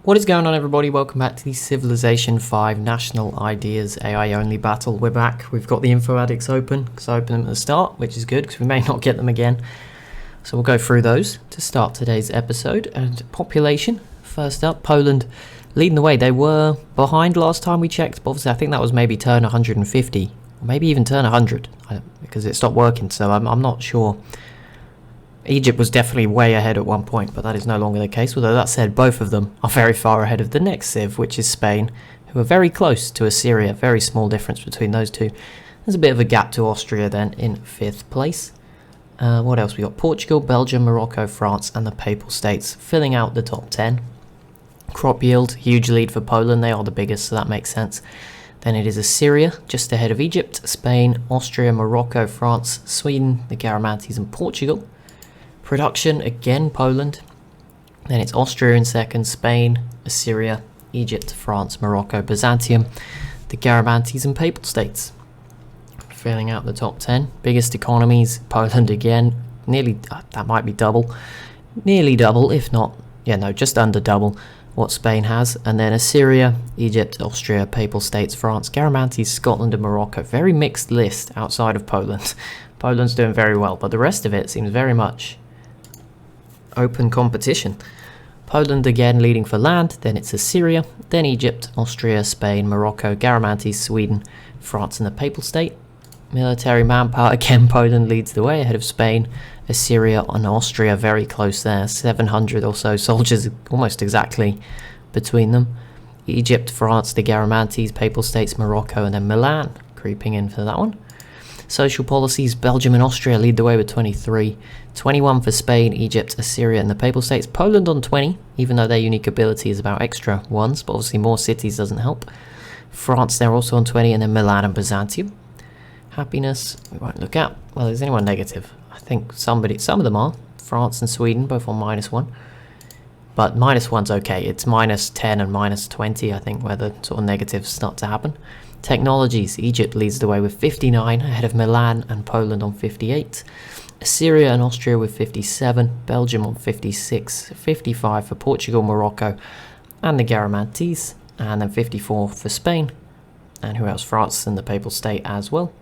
What is going on, everybody? Welcome back to the Civilization 5 National Ideas AI Only Battle. We're back. We've got the info addicts open because I opened them at the start, which is good because we may not get them again. So we'll go through those to start today's episode. And population, first up, Poland leading the way. They were behind last time we checked, but obviously I think that was maybe turn 150, or maybe even turn 100 because it stopped working, so I'm not sure. Egypt was definitely way ahead at one point, but that is no longer the case. Although that said, both of them are very far ahead of the next civ, which is Spain, who are very close to Assyria. Very small difference between those two. There's a bit of a gap to Austria then in 5th place. What else? We got Portugal, Belgium, Morocco, France, and the Papal States filling out the top 10. Crop yield, huge lead for Poland. They are the biggest, so that makes sense. Then it is Assyria, just ahead of Egypt, Spain, Austria, Morocco, France, Sweden, the Garamantes, and Portugal. Production, again Poland, then it's Austria in second, Spain, Assyria, Egypt, France, Morocco, Byzantium, the Garamantes and Papal States. Filling out the top 10. Biggest economies, Poland again, nearly, that might be double, nearly double, if not, just under double what Spain has. And then Assyria, Egypt, Austria, Papal States, France, Garamantes, Scotland and Morocco. Very mixed list outside of Poland. Poland's doing very well, but the rest of it seems very much open competition. Poland again leading for land, then it's Assyria, then Egypt, Austria, Spain, Morocco, Garamantes, Sweden, France and the Papal State. Military manpower, again Poland leads the way ahead of Spain, Assyria and Austria very close there, 700 or so soldiers almost exactly between them. Egypt, France, the Garamantes, Papal States, Morocco and then Milan creeping in for that one. Social policies, Belgium and Austria lead the way with 23. 21 for Spain, Egypt, Assyria and the Papal States. Poland on 20, even though their unique ability is about extra ones, but obviously more cities doesn't help. France, they're also on 20, and then Milan and Byzantium. Happiness, we won't look at. Well, is anyone negative? I think some of them are. France and Sweden, both on -1. But -1's okay. It's -10 and -20, I think, where the sort of negatives start to happen. Technologies, Egypt leads the way with 59, ahead of Milan and Poland on 58. Assyria and Austria with 57, Belgium on 56, 55 for Portugal, Morocco and the Garamantes, and then 54 for Spain. And who else? France and the Papal State as well.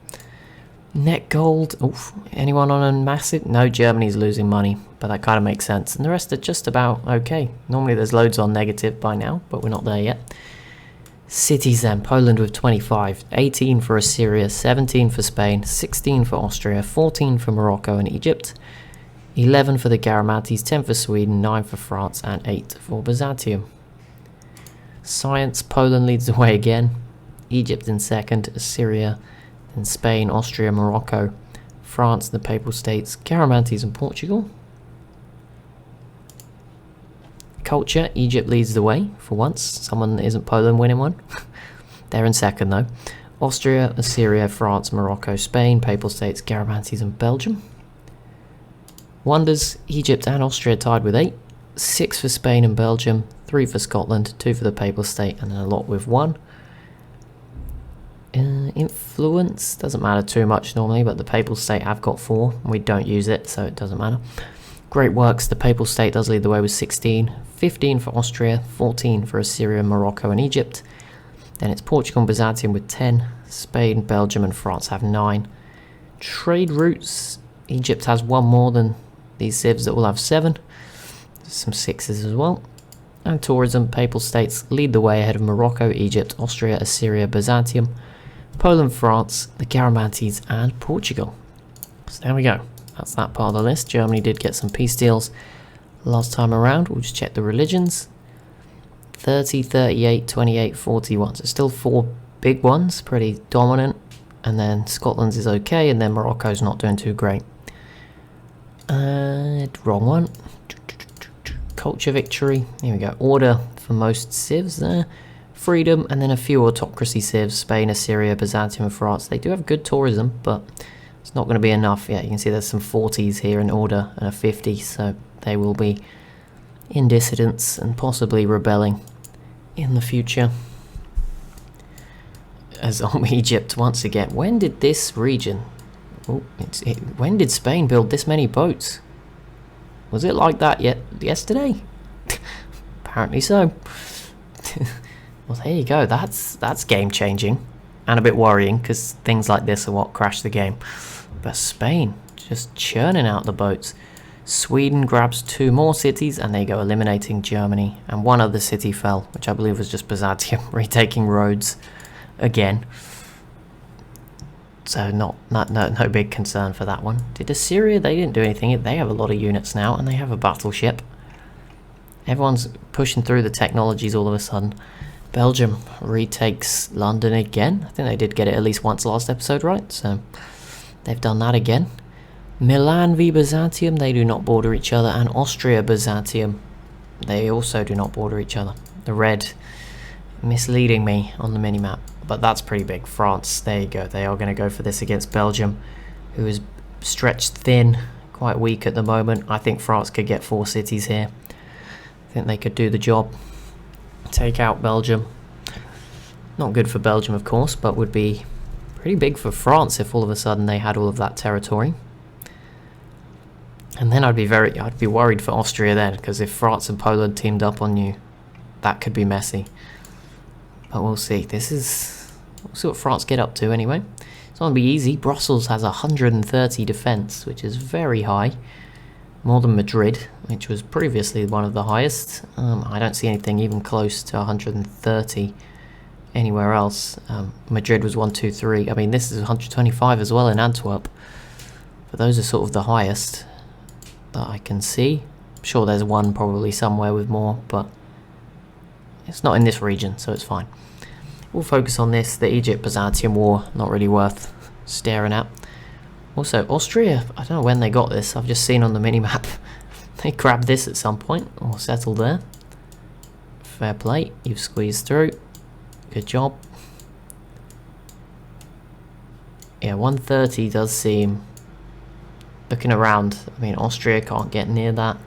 Net gold, oof, anyone on a massive? No, Germany's losing money, but that kind of makes sense. And the rest are just about okay. Normally there's loads on negative by now, but we're not there yet. Cities then, Poland with 25, 18 for Assyria, 17 for Spain, 16 for Austria, 14 for Morocco and Egypt, 11 for the Garamantes, 10 for Sweden, 9 for France and 8 for Byzantium. Science, Poland leads the way again, Egypt in second, Assyria, then Spain, Austria, Morocco, France, the Papal States, Garamantes and Portugal. Culture, Egypt leads the way for once. Someone that isn't Poland winning one. They're in second though. Austria, Assyria, France, Morocco, Spain, Papal States, Garamantes and Belgium. Wonders, Egypt and Austria tied with 8. 6 for Spain and Belgium, 3 for Scotland, 2 for the Papal State and then a lot with 1. Influence, doesn't matter too much normally, but the Papal State have got 4 and we don't use it, so it doesn't matter. Great works, the Papal State does lead the way with 16, 15 for Austria, 14 for Assyria, Morocco and Egypt. Then it's Portugal and Byzantium with 10, Spain, Belgium and France have 9. Trade routes, Egypt has 1 more than these civs that will have 7. There's some 6s as well. And tourism, Papal States lead the way ahead of Morocco, Egypt, Austria, Assyria, Byzantium, Poland, France, the Garamantes and Portugal. So there we go. That's that part of the list. Germany did get some peace deals last time around. We'll just check the religions. 30, 38, 28, 41. So still 4 big ones, pretty dominant. And then Scotland's is okay, and then Morocco's not doing too great. Wrong one. Culture victory. Here we go. Order for most civs there. Freedom, and then a few autocracy civs. Spain, Assyria, Byzantium and France. They do have good tourism, but it's not going to be enough. Yeah, you can see there's some 40s here in order and a 50, so they will be in dissidence and possibly rebelling in the future. As Egypt once again. When did this region... when did Spain build this many boats? Was it like that yesterday? Apparently so. Well, there you go. That's game changing, and a bit worrying because things like this are what crash the game. But Spain just churning out the boats. Sweden grabs 2 more cities, and they go eliminating Germany. And one other city fell, which I believe was just Byzantium retaking Rhodes again. So no big concern for that one. Did Assyria? They didn't do anything. They have a lot of units now, and they have a battleship. Everyone's pushing through the technologies all of a sudden. Belgium retakes London again. I think they did get it at least once last episode, right? So they've done that again. Milan v Byzantium, they do not border each other. And Austria Byzantium, they also do not border each other. The red misleading me on the minimap. But that's pretty big. France, there you go. They are going to go for this against Belgium, who is stretched thin, quite weak at the moment. I think France could get 4 cities here. I think they could do the job. Take out Belgium. Not good for Belgium, of course, but would be pretty big for France if all of a sudden they had all of that territory. And then I'd be worried for Austria then, because if France and Poland teamed up on you, that could be messy. But we'll see. We'll see what France get up to anyway. It's not going to be easy. Brussels has 130 defense, which is very high. More than Madrid, which was previously one of the highest. I don't see anything even close to 130 anywhere else. Madrid was 123. I mean, this is 125 as well in Antwerp. But those are sort of the highest that I can see. I'm sure there's one probably somewhere with more, but it's not in this region, so it's fine. We'll focus on this. The Egypt-Byzantium War, not really worth staring at. Also, Austria, I don't know when they got this. I've just seen on the minimap. They grabbed this at some point, or settled there. Fair play. You've squeezed through. Good job. Yeah, 130 does seem... Looking around, I mean, Austria can't get near that.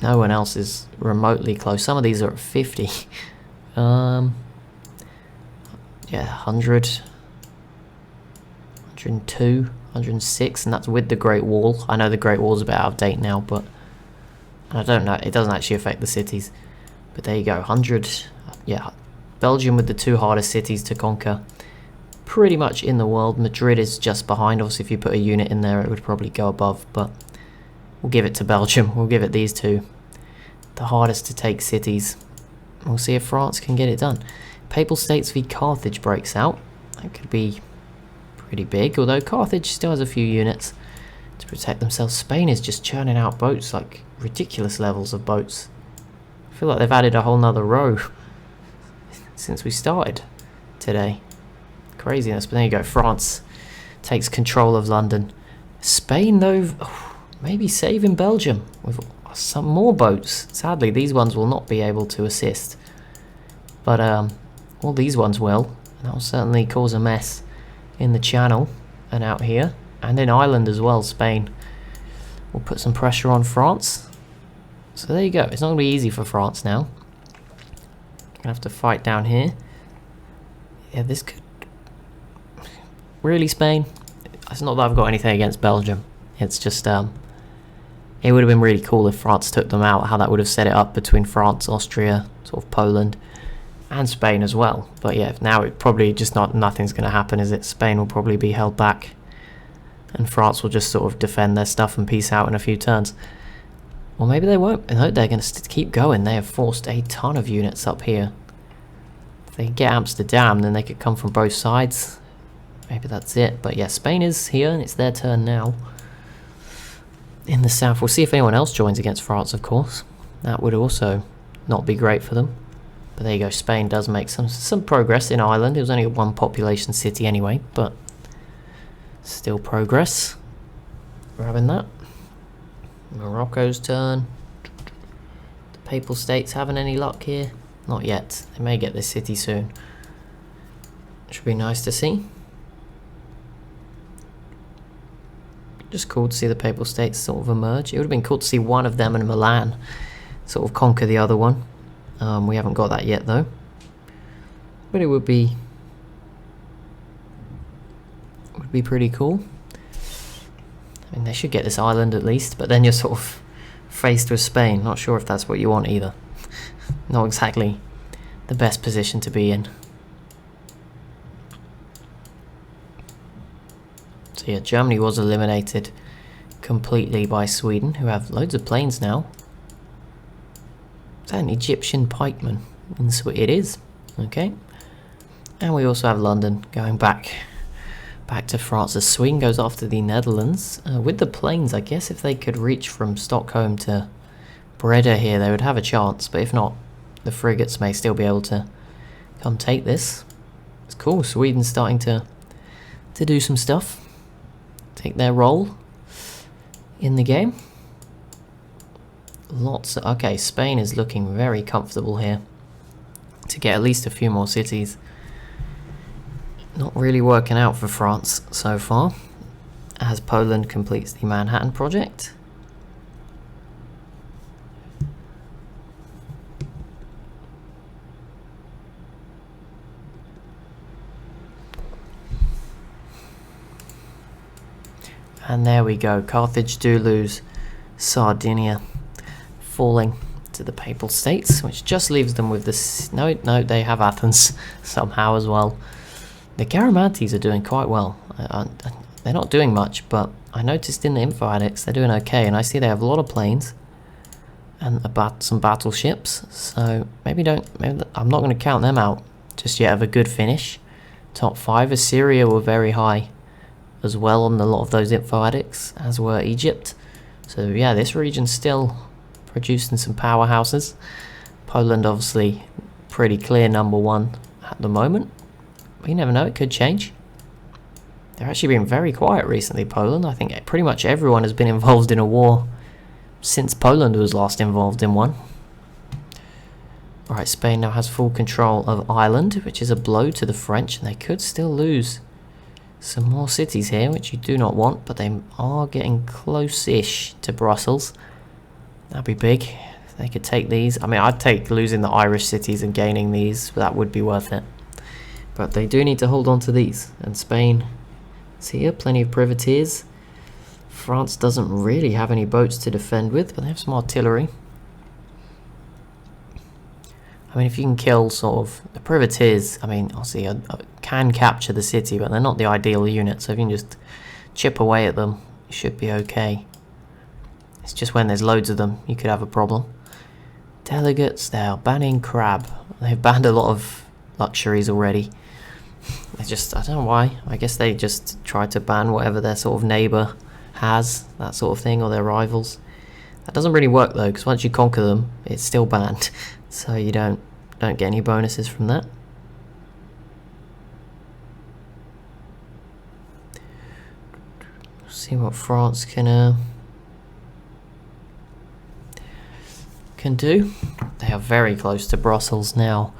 No one else is remotely close. Some of these are at 50. Yeah, 100... 102, 106, and that's with the Great Wall. I know the Great Wall's a bit out of date now, but I don't know. It doesn't actually affect the cities. But there you go, 100. Yeah, Belgium with the 2 hardest cities to conquer pretty much in the world. Madrid is just behind. Obviously, if you put a unit in there, it would probably go above, but we'll give it to Belgium. We'll give it these 2. The hardest to take cities. We'll see if France can get it done. Papal States v Carthage breaks out. That could be pretty big, although Carthage still has a few units to protect themselves. Spain is just churning out boats, like ridiculous levels of boats. I feel like they've added a whole nother row since we started today. Craziness, but there you go. France takes control of London. Spain, though, maybe saving Belgium with some more boats. Sadly, these ones will not be able to assist, but all these ones will, and that will certainly cause a mess in the channel and out here, and in Ireland as well. Spain will put some pressure on France. So there you go. It's not going to be easy for France now. Going to have to fight down here. Yeah, this could... Really, Spain? It's not that I've got anything against Belgium. It's just, it would have been really cool if France took them out, how that would have set it up between France, Austria, sort of Poland, and Spain as well. But yeah, now it probably just nothing's going to happen, is it? Spain will probably be held back, and France will just sort of defend their stuff and peace out in a few turns. Or maybe they won't. I hope they're going to keep going. They have forced a ton of units up here. If they get Amsterdam, then they could come from both sides. Maybe that's it. But yeah, Spain is here, and it's their turn now. In the south, we'll see if anyone else joins against France, of course. That would also not be great for them. But there you go, Spain does make some progress in Ireland. It was only a 1 population city anyway, but still progress. Grabbing that. Morocco's turn. The Papal States having any luck here? Not yet. They may get this city soon. Should be nice to see. Just cool to see the Papal States sort of emerge. It would have been cool to see one of them in Milan sort of conquer the other one. We haven't got that yet though, but it would be pretty cool. I mean, they should get this island at least, but then you're sort of faced with Spain. Not sure if that's what you want either. Not exactly the best position to be in. So yeah, Germany was eliminated completely by Sweden, who have loads of planes now. Is that an Egyptian pikeman? It is. Okay. And we also have London going back to France as Sweden goes after the Netherlands. With the planes, I guess if they could reach from Stockholm to Breda here, they would have a chance. But if not, the frigates may still be able to come take this. It's cool. Sweden's starting to do some stuff. Take their role in the game. Okay, Spain is looking very comfortable here to get at least a few more cities. Not really working out for France so far, as Poland completes the Manhattan Project. And there we go, Carthage do lose Sardinia, falling to the Papal States, which just leaves them with this. No, they have Athens somehow as well. The Garamantes are doing quite well. They're not doing much, but I noticed in the info addicts they're doing okay, and I see they have a lot of planes and some battleships. So maybe I'm not going to count them out just yet of a good finish. Top 5. Assyria were very high as well on a lot of those info addicts, as were Egypt. So yeah, this region's still producing some powerhouses. Poland obviously pretty clear number 1 at the moment. But you never know, it could change. They're actually been very quiet recently, Poland. I think pretty much everyone has been involved in a war since Poland was last involved in one. Alright, Spain now has full control of Ireland, which is a blow to the French, and they could still lose some more cities here, which you do not want, but they are getting close-ish to Brussels. That'd be big. If they could take these. I mean, I'd take losing the Irish cities and gaining these, but that would be worth it. But they do need to hold on to these. And Spain is here, plenty of privateers. France doesn't really have any boats to defend with, but they have some artillery. I mean, if you can kill sort of the privateers, I mean, obviously can capture the city, but they're not the ideal unit. So if you can just chip away at them, you should be okay. It's just when there's loads of them, you could have a problem. Delegates, they are banning crab. They've banned a lot of luxuries already. I don't know why. I guess they just try to ban whatever their sort of neighbour has, that sort of thing, or their rivals. That doesn't really work though, because once you conquer them, it's still banned. So you don't get any bonuses from that. See what France can do. They are very close to Brussels now.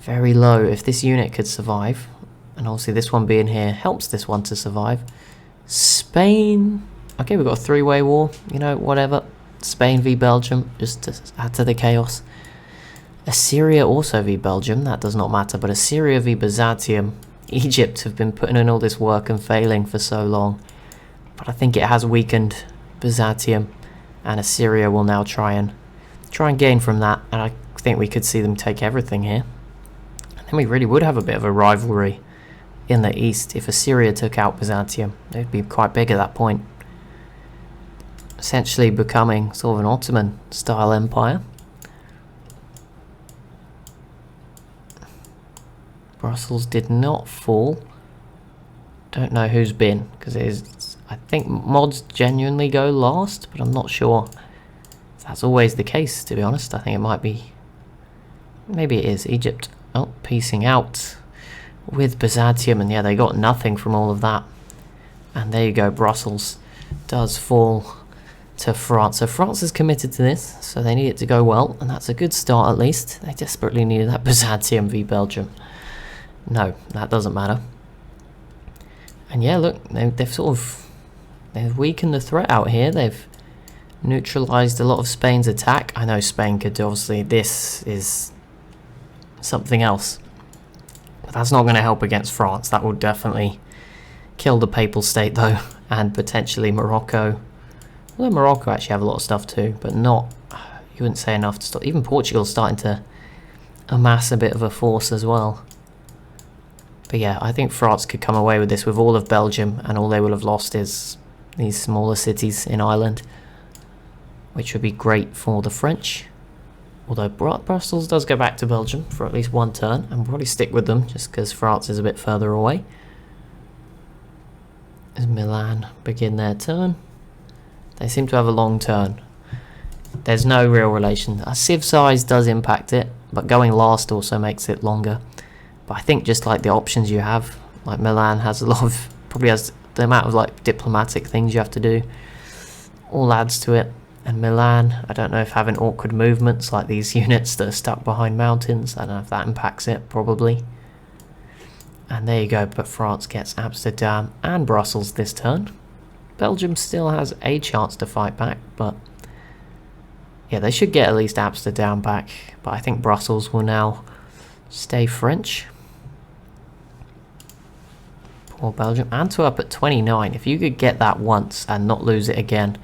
Very low. If this unit could survive, and obviously this one being here helps this one to survive. Spain. Okay, we've got a 3-way war. You know, whatever. Spain v Belgium, just to add to the chaos. Assyria also v Belgium, that does not matter, but Assyria v Byzantium. Egypt have been putting in all this work and failing for so long. But I think it has weakened Byzantium, and Assyria will now try and gain from that, and I think we could see them take everything here. And then we really would have a bit of a rivalry in the east. If Assyria took out Byzantium, they'd be quite big at that point. Essentially becoming sort of an Ottoman style empire. Brussels did not fall. Don't know who's been, because it is, I think mods genuinely go last, but I'm not sure if that's always the case, to be honest. I think it might be, maybe it is Egypt. Oh, piecing out with Byzantium, and yeah, they got nothing from all of that. And there you go, Brussels does fall to France. So France is committed to this, so they need it to go well, and that's a good start at least. They desperately needed that Byzantium v Belgium. No, that doesn't matter. And yeah, look, they've weakened the threat out here. They've neutralized a lot of Spain's attack. I know Spain could do, obviously, this is something else. But that's not going to help against France. That will definitely kill the Papal State, though, and potentially Morocco. Well, Morocco actually have a lot of stuff too, but not you wouldn't say enough to stop. Even Portugal's starting to amass a bit of a force as well. But yeah, I think France could come away with this with all of Belgium, and all they will have lost is these smaller cities in Ireland, which would be great for the French. Although Brussels does go back to Belgium for at least one turn, and we'll probably stick with them just because France is a bit further away. As Milan begin their turn. They seem to have a long turn. There's no real relation. A civ size does impact it, but going last also makes it longer. But I think just like the options you have, like Milan has a lot of, probably has the amount of like diplomatic things you have to do, all adds to it. And Milan, I don't know if having awkward movements like these units that are stuck behind mountains, I don't know if that impacts it, probably. And there you go, but France gets Amsterdam and Brussels this turn. Belgium still has a chance to fight back, but yeah, they should get at least Amsterdam back, but I think Brussels will now stay French. Poor Belgium. Antwerp at 29. If you could get that once and not lose it again,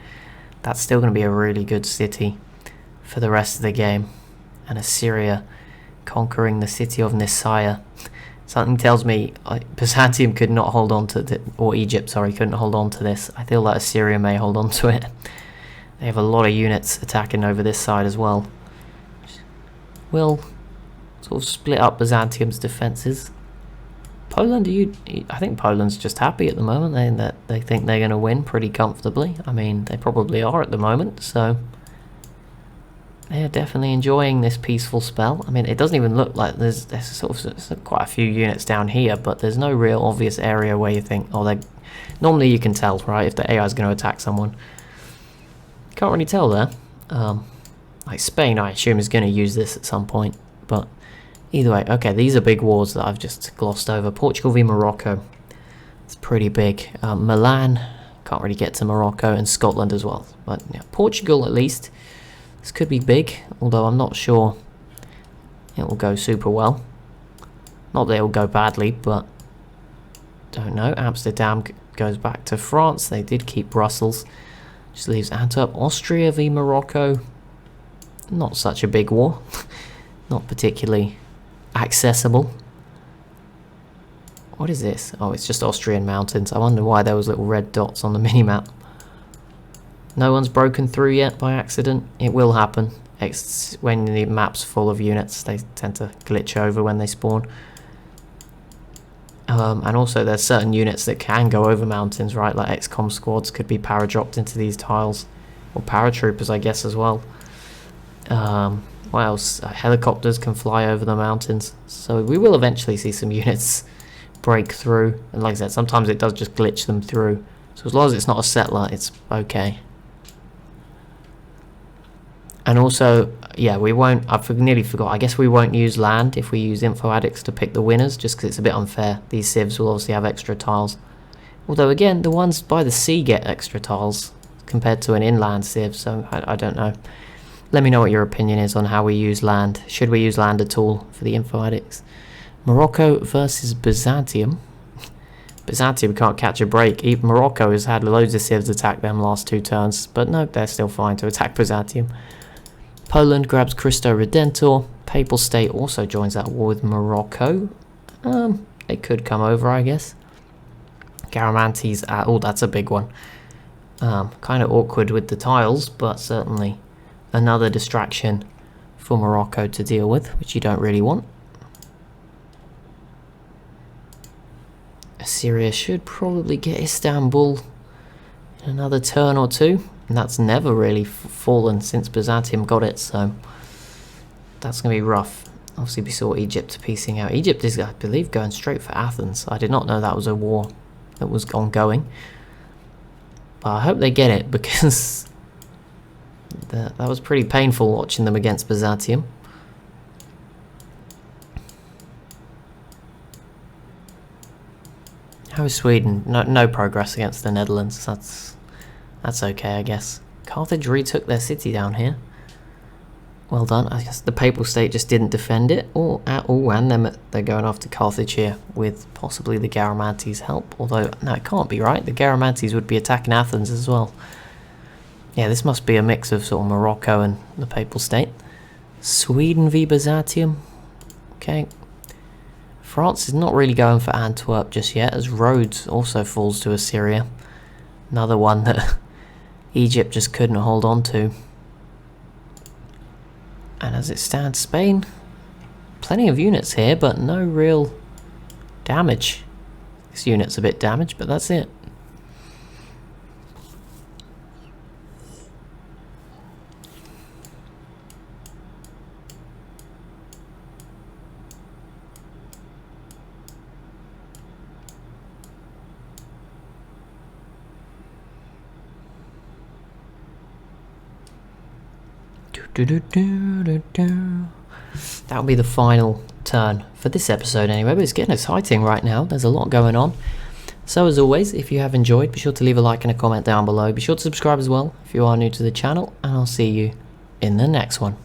that's still going to be a really good city for the rest of the game. And Assyria conquering the city of Nicaea. Something tells me Byzantium could not hold on to or Egypt, sorry, couldn't hold on to this. I feel like Assyria may hold on to it. They have a lot of units attacking over this side as well. Will sort of split up Byzantium's defences. Poland, I think Poland's just happy at the moment. They think they're going to win pretty comfortably. I mean, they probably are at the moment, so they're definitely enjoying this peaceful spell. I mean, it doesn't even look like there's quite a few units down here, but there's no real obvious area where you think, oh, normally you can tell, right, if the AI is going to attack someone. Can't really tell there. Like Spain, I assume, is going to use this at some point, but either way, okay, these are big wars that I've just glossed over. Portugal v Morocco. It's pretty big. Milan, can't really get to Morocco, and Scotland as well. But yeah, Portugal at least. This could be big, although I'm not sure it will go super well. Not that it will go badly, but don't know. Amsterdam goes back to France. They did keep Brussels. Just leaves Antwerp. Austria v Morocco. Not such a big war. Not particularly accessible. What is this? Oh, it's just Austrian mountains. I wonder why there was little red dots on the mini-map. No one's broken through yet by accident. It will happen. When the map's full of units, they tend to glitch over when they spawn. And also there's certain units that can go over mountains, right? Like XCOM squads could be paradropped into these tiles. Or paratroopers, I guess, as well. What else? Helicopters can fly over the mountains. So we will eventually see some units break through. And like I said, sometimes it does just glitch them through. So as long as it's not a settler, it's okay. And also, yeah, we won't, nearly forgot, I guess we won't use land if we use info addicts to pick the winners, just because it's a bit unfair. These civs will obviously have extra tiles. Although again, the ones by the sea get extra tiles compared to an inland civ, so I don't know. Let me know what your opinion is on how we use land. Should we use land at all for the info addicts? Morocco versus Byzantium. Byzantium can't catch a break. Even Morocco has had loads of civs attack them last 2 turns, but no, they're still fine to attack Byzantium. Poland grabs Cristo Redentor. Papal State also joins that war with Morocco. It could come over, I guess. Garamantes, oh, that's a big one. Kind of awkward with the tiles, but certainly another distraction for Morocco to deal with, which you don't really want. Assyria should probably get Istanbul in another turn or 2. And that's never really fallen since Byzantium got it, so that's going to be rough. Obviously, we saw Egypt piecing out. Egypt is, I believe, going straight for Athens. I did not know that was a war that was ongoing. But I hope they get it, because that was pretty painful watching them against Byzantium. How is Sweden? No progress against the Netherlands. That's okay, I guess. Carthage retook their city down here. Well done. I guess the Papal State just didn't defend it and they're going after Carthage here with possibly the Garamantes' help. Although, no, it can't be, right? The Garamantes would be attacking Athens as well. Yeah, this must be a mix of sort of Morocco and the Papal State. Sweden v Byzantium. Okay. France is not really going for Antwerp just yet, as Rhodes also falls to Assyria. Another one that Egypt just couldn't hold on to. And as it stands, Spain, plenty of units here, but no real damage. This unit's a bit damaged, but that's it. That'll be the final turn for this episode anyway, but it's getting exciting right now. There's a lot going on. So as always, if you have enjoyed, be sure to leave a like and a comment down below. Be sure to subscribe as well if you are new to the channel, and I'll see you in the next one.